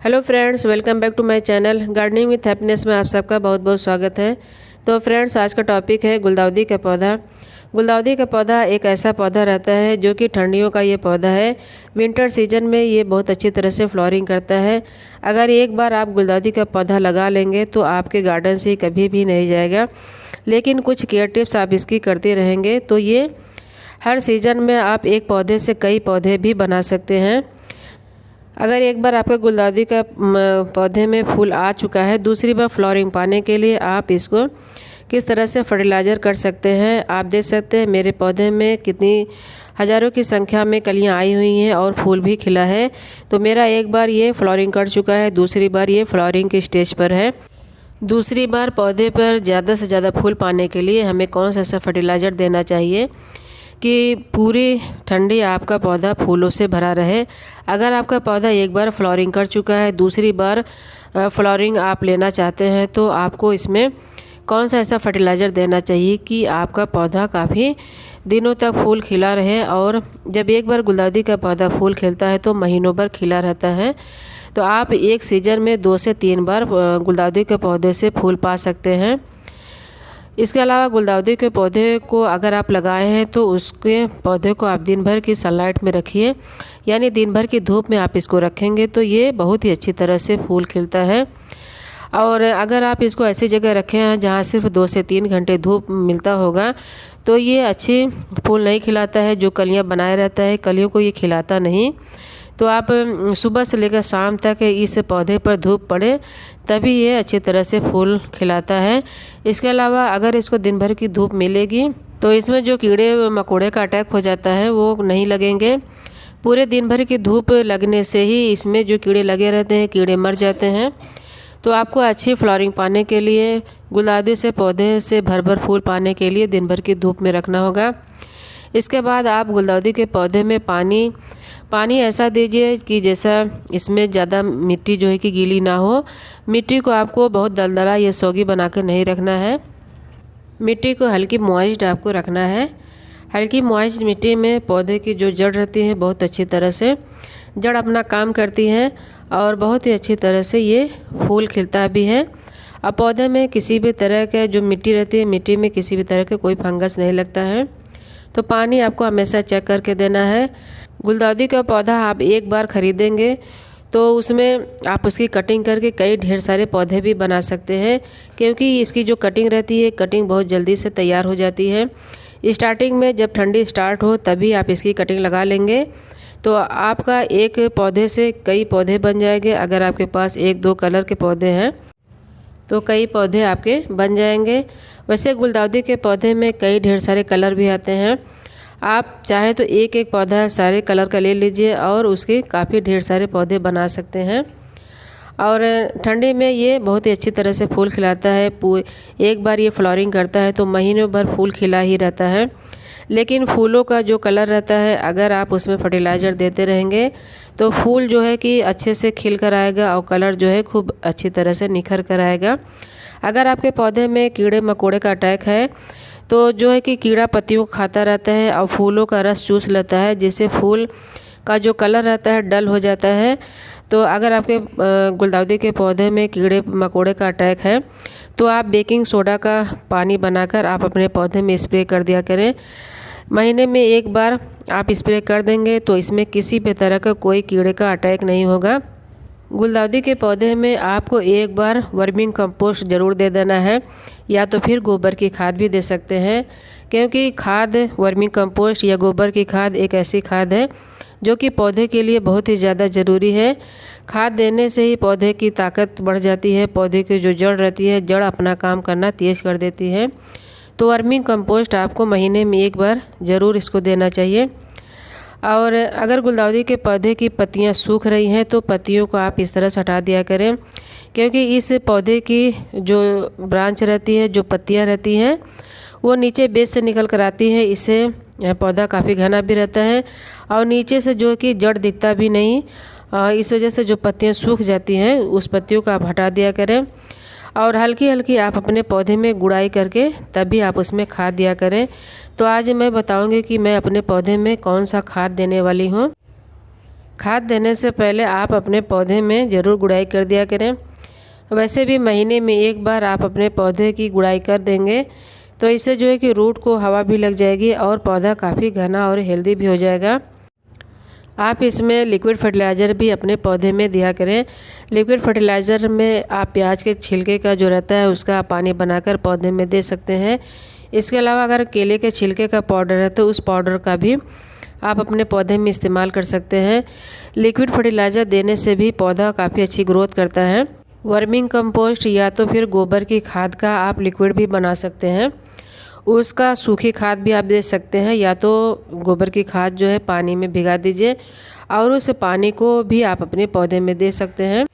Hello friends, welcome back to my channel gardening with happiness में आप सबका बहुत बहुत स्वागत है। तो फ्रेंड्स, आज का टॉपिक है गुलदाउदी का पौधा। गुलदाउदी का पौधा एक ऐसा पौधा रहता है जो कि ठंडियों का ये पौधा है। विंटर सीजन में ये बहुत अच्छी तरह से फ्लावरिंग करता है। अगर एक बार आप गुलदाउदी का पौधा लगा लेंगे तो आपके गार्डन से कभी भी नहीं जाएगा, लेकिन कुछ केयर टिप्स आप इसकी करते रहेंगे तो ये हर सीज़न में आप एक पौधे से कई पौधे भी बना सकते हैं। अगर एक बार आपका गुलदाउदी का पौधे में फूल आ चुका है, दूसरी बार फ्लावरिंग पाने के लिए आप इसको किस तरह से फर्टिलाइज़र कर सकते हैं। आप देख सकते हैं मेरे पौधे में कितनी हज़ारों की संख्या में कलियां आई हुई हैं और फूल भी खिला है। तो मेरा एक बार ये फ्लावरिंग कर चुका है, दूसरी बार ये फ्लावरिंग के स्टेज पर है। दूसरी बार पौधे पर ज़्यादा से ज़्यादा फूल पाने के लिए हमें कौन सा ऐसा फर्टिलाइज़र देना चाहिए कि पूरी ठंडी आपका पौधा फूलों से भरा रहे। अगर आपका पौधा एक बार फ्लावरिंग कर चुका है, दूसरी बार फ्लावरिंग आप लेना चाहते हैं, तो आपको इसमें कौन सा ऐसा फर्टिलाइज़र देना चाहिए कि आपका पौधा काफ़ी दिनों तक फूल खिला रहे। और जब एक बार गुलदाउदी का पौधा फूल खिलता है तो महीनों भर खिला रहता है। तो आप एक सीज़न में 2 से 3 बार गुलदाउदी के पौधे से फूल पा सकते हैं। इसके अलावा गुलदाउदी के पौधे को अगर आप लगाए हैं तो उसके पौधे को आप दिन भर की सनलाइट में रखिए, यानी दिन भर की धूप में आप इसको रखेंगे तो ये बहुत ही अच्छी तरह से फूल खिलता है। और अगर आप इसको ऐसी जगह रखें हैं जहाँ सिर्फ 2 से 3 घंटे धूप मिलता होगा तो ये अच्छी फूल नहीं खिलाता है। जो कलियाँ बनाए रहता है, कलियों को ये खिलाता नहीं। तो आप सुबह से लेकर शाम तक इस पौधे पर धूप पड़े तभी ये अच्छी तरह से फूल खिलाता है। इसके अलावा अगर इसको दिन भर की धूप मिलेगी तो इसमें जो कीड़े मकोड़े का अटैक हो जाता है वो नहीं लगेंगे। पूरे दिन भर की धूप लगने से ही इसमें जो कीड़े लगे रहते हैं, कीड़े मर जाते हैं। तो आपको अच्छी फ्लावरिंग पाने के लिए, गुलदाउदी से पौधे से भर भर फूल पाने के लिए दिन भर की धूप में रखना होगा। इसके बाद आप गुलदाउदी के पौधे में पानी ऐसा दीजिए कि जैसा इसमें ज़्यादा मिट्टी जो है कि गीली ना हो। मिट्टी को आपको बहुत दलदला या सोगी बनाकर नहीं रखना है। मिट्टी को हल्की मॉइस्ड आपको रखना है। हल्की मॉइस्ड मिट्टी में पौधे की जो जड़ रहती है बहुत अच्छी तरह से जड़ अपना काम करती है और बहुत ही अच्छी तरह से ये फूल खिलता भी है। और पौधे में किसी भी तरह का जो मिट्टी रहती है, मिट्टी में किसी भी तरह का कोई फंगस नहीं लगता है। तो पानी आपको हमेशा चेक करके देना है। गुलदाउदी का पौधा आप एक बार ख़रीदेंगे तो उसमें आप उसकी कटिंग करके कई ढेर सारे पौधे भी बना सकते हैं, क्योंकि इसकी जो कटिंग रहती है, कटिंग बहुत जल्दी से तैयार हो जाती है। स्टार्टिंग में जब ठंडी स्टार्ट हो तभी आप इसकी कटिंग लगा लेंगे तो आपका एक पौधे से कई पौधे बन जाएंगे। अगर आपके पास 1-2 कलर के पौधे हैं तो कई पौधे आपके बन जाएंगे। वैसे गुलदाउदी के पौधे में कई ढेर सारे कलर भी आते हैं। आप चाहे तो एक एक पौधा सारे कलर का ले लीजिए और उसके काफ़ी ढेर सारे पौधे बना सकते हैं। और ठंडी में ये बहुत ही अच्छी तरह से फूल खिलाता है। एक बार ये फ्लावरिंग करता है तो महीनों भर फूल खिला ही रहता है। लेकिन फूलों का जो कलर रहता है, अगर आप उसमें फर्टिलाइज़र देते रहेंगे तो फूल जो है कि अच्छे से खिल कर आएगा और कलर जो है खूब अच्छी तरह से निखर कर आएगा। अगर आपके पौधे में कीड़े मकोड़े का अटैक है तो जो है कि कीड़ा पत्तियों को खाता रहता है और फूलों का रस चूस लेता है, जिससे फूल का जो कलर रहता है डल हो जाता है। तो अगर आपके गुलदाउदी के पौधे में कीड़े मकोड़े का अटैक है तो आप बेकिंग सोडा का पानी बनाकर आप अपने पौधे में स्प्रे कर दिया करें। महीने में एक बार आप स्प्रे कर देंगे तो इसमें किसी भी तरह का कोई कीड़े का अटैक नहीं होगा। गुलदाउदी के पौधे में आपको एक बार वर्मिंग कंपोस्ट ज़रूर दे देना है, या तो फिर गोबर की खाद भी दे सकते हैं, क्योंकि खाद वर्मिंग कंपोस्ट या गोबर की खाद एक ऐसी खाद है जो कि पौधे के लिए बहुत ही ज़्यादा ज़रूरी है। खाद देने से ही पौधे की ताकत बढ़ जाती है। पौधे की जो जड़ रहती है, जड़ अपना काम करना तेज़ कर देती है। तो वर्मिंग कंपोस्ट आपको महीने में एक बार ज़रूर इसको देना चाहिए। और अगर गुलदाउदी के पौधे की पत्तियां सूख रही हैं तो पत्तियों को आप इस तरह से हटा दिया करें, क्योंकि इस पौधे की जो ब्रांच रहती है, जो पत्तियां रहती हैं, वो नीचे बेस से निकल कर आती हैं। इससे पौधा काफ़ी घना भी रहता है और नीचे से जो कि जड़ दिखता भी नहीं। इस वजह से जो पत्तियां सूख जाती हैं उस पत्तियों को आप हटा दिया करें। और हल्की हल्की आप अपने पौधे में गुड़ाई करके तभी आप उसमें खाद दिया करें। तो आज मैं बताऊंगी कि मैं अपने पौधे में कौन सा खाद देने वाली हूँ। खाद देने से पहले आप अपने पौधे में ज़रूर गुड़ाई कर दिया करें। वैसे भी महीने में एक बार आप अपने पौधे की गुड़ाई कर देंगे तो इससे जो है कि रूट को हवा भी लग जाएगी और पौधा काफ़ी घना और हेल्दी भी हो जाएगा। आप इसमें लिक्विड फर्टिलाइज़र भी अपने पौधे में दिया करें। लिक्विड फर्टिलाइज़र में आप प्याज के छिलके का जो रहता है उसका पानी बनाकर पौधे में दे सकते हैं। इसके अलावा अगर केले के छिलके का पाउडर है तो उस पाउडर का भी आप अपने पौधे में इस्तेमाल कर सकते हैं। लिक्विड फर्टिलाइज़र देने से भी पौधा काफ़ी अच्छी ग्रोथ करता है। वर्मिंग कंपोस्ट या तो फिर गोबर की खाद का आप लिक्विड भी बना सकते हैं। उसका सूखी खाद भी आप दे सकते हैं, या तो गोबर की खाद जो है पानी में भिगा दीजिए और उस पानी को भी आप अपने पौधे में दे सकते हैं।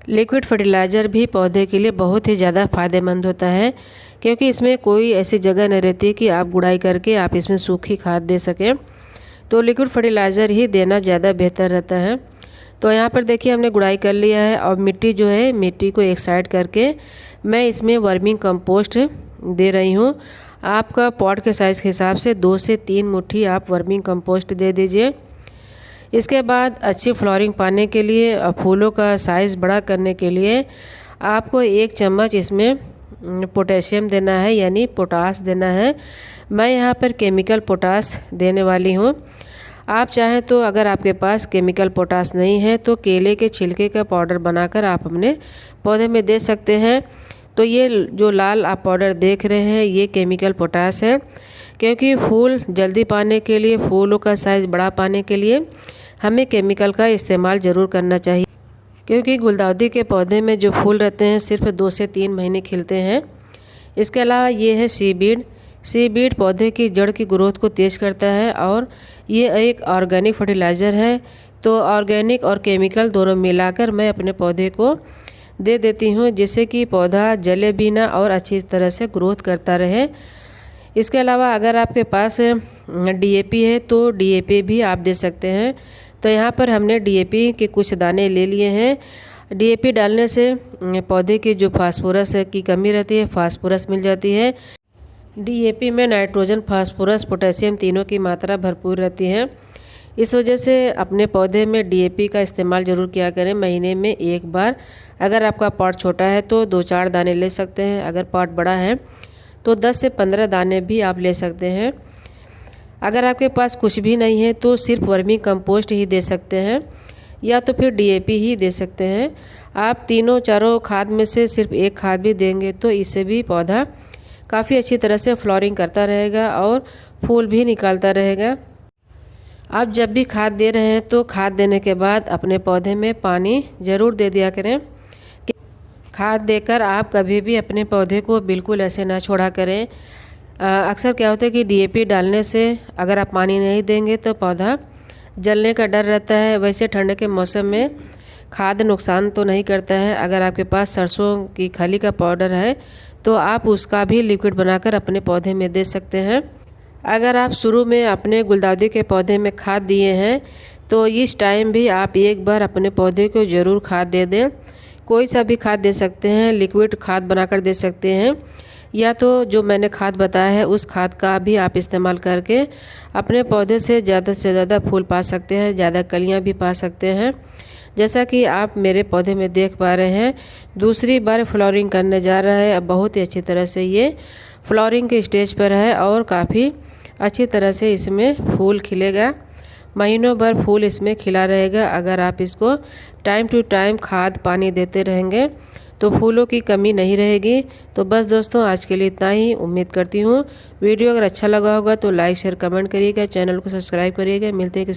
लिक्विड फर्टिलाइज़र भी पौधे के लिए बहुत ही ज़्यादा फ़ायदेमंद होता है, क्योंकि इसमें कोई ऐसी जगह नहीं रहती कि आप गुड़ाई करके आप इसमें सूखी खाद दे सकें। तो लिक्विड फर्टिलाइज़र ही देना ज़्यादा बेहतर रहता है। तो यहाँ पर देखिए हमने गुड़ाई कर लिया है और मिट्टी जो है, मिट्टी को एक साइड करके मैं इसमें वर्मिंग कंपोस्ट दे रही हूँ। आपका पॉट के साइज़ के हिसाब से 2 से 3 मुट्ठी आप वर्मिंग कंपोस्ट दे दीजिए। इसके बाद अच्छी फ्लावरिंग पाने के लिए, फूलों का साइज़ बड़ा करने के लिए आपको 1 चम्मच इसमें पोटेशियम देना है, यानी पोटास देना है। मैं यहाँ पर केमिकल पोटास देने वाली हूँ। आप चाहें तो अगर आपके पास केमिकल पोटास नहीं है तो केले के छिलके का पाउडर बनाकर आप अपने पौधे में दे सकते हैं। तो ये जो लाल आप पाउडर देख रहे हैं ये केमिकल पोटास है, क्योंकि फूल जल्दी पाने के लिए, फूलों का साइज़ बड़ा पाने के लिए हमें केमिकल का इस्तेमाल ज़रूर करना चाहिए, क्योंकि गुलदाउदी के पौधे में जो फूल रहते हैं सिर्फ 2 से 3 महीने खिलते हैं। इसके अलावा ये है सीबीड। सीबीड पौधे की जड़ की ग्रोथ को तेज़ करता है और ये एक ऑर्गेनिक फर्टिलाइज़र है। तो ऑर्गेनिक और केमिकल दोनों मिलाकर मैं अपने पौधे को दे देती हूँ, जिससे कि पौधा जले भी ना और अच्छी तरह से ग्रोथ करता रहे। इसके अलावा अगर आपके पास डीएपी है तो डीएपी भी आप दे सकते हैं। तो यहाँ पर हमने डीएपी के कुछ दाने ले लिए हैं। डीएपी डालने से पौधे की जो फास्फोरस की कमी रहती है, फास्फोरस मिल जाती है। डीएपी में नाइट्रोजन, फास्फोरस, पोटेशियम तीनों की मात्रा भरपूर रहती है। इस वजह से अपने पौधे में डीएपी का इस्तेमाल ज़रूर किया करें महीने में एक बार। अगर आपका पॉट छोटा है तो 2-4 दाने ले सकते हैं, अगर पॉट बड़ा है तो 10 से 15 दाने भी आप ले सकते हैं। अगर आपके पास कुछ भी नहीं है तो सिर्फ वर्मी कंपोस्ट ही दे सकते हैं, या तो फिर डीएपी ही दे सकते हैं। आप तीनों चारों खाद में से सिर्फ एक खाद भी देंगे तो इससे भी पौधा काफ़ी अच्छी तरह से फ्लावरिंग करता रहेगा और फूल भी निकालता रहेगा। आप जब भी खाद दे रहे हैं तो खाद देने के बाद अपने पौधे में पानी ज़रूर दे दिया करें। खाद देकर आप कभी भी अपने पौधे को बिल्कुल ऐसे ना छोड़ा करें। अक्सर क्या होता है कि डीएपी डालने से अगर आप पानी नहीं देंगे तो पौधा जलने का डर रहता है। वैसे ठंड के मौसम में खाद नुकसान तो नहीं करता है। अगर आपके पास सरसों की खली का पाउडर है तो आप उसका भी लिक्विड बनाकर अपने पौधे में दे सकते हैं। अगर आप शुरू में अपने गुलदाउदी के पौधे में खाद दिए हैं तो इस टाइम भी आप एक बार अपने पौधे को ज़रूर खाद दे दें। कोई सा भी खाद दे सकते हैं, लिक्विड खाद बनाकर दे सकते हैं, या तो जो मैंने खाद बताया है उस खाद का भी आप इस्तेमाल करके अपने पौधे से ज़्यादा फूल पा सकते हैं, ज़्यादा कलियां भी पा सकते हैं। जैसा कि आप मेरे पौधे में देख पा रहे हैं, दूसरी बार फ्लावरिंग करने जा रहा है। अब बहुत ही अच्छी तरह से ये फ्लावरिंग के स्टेज पर है और काफ़ी अच्छी तरह से इसमें फूल खिलेगा। महीनों भर फूल इसमें खिला रहेगा। अगर आप इसको टाइम टू टाइम खाद पानी देते रहेंगे तो फूलों की कमी नहीं रहेगी। तो बस दोस्तों, आज के लिए इतना ही। उम्मीद करती हूँ वीडियो अगर अच्छा लगा होगा तो लाइक शेयर कमेंट करिएगा, चैनल को सब्सक्राइब करिएगा। मिलते हैं किसी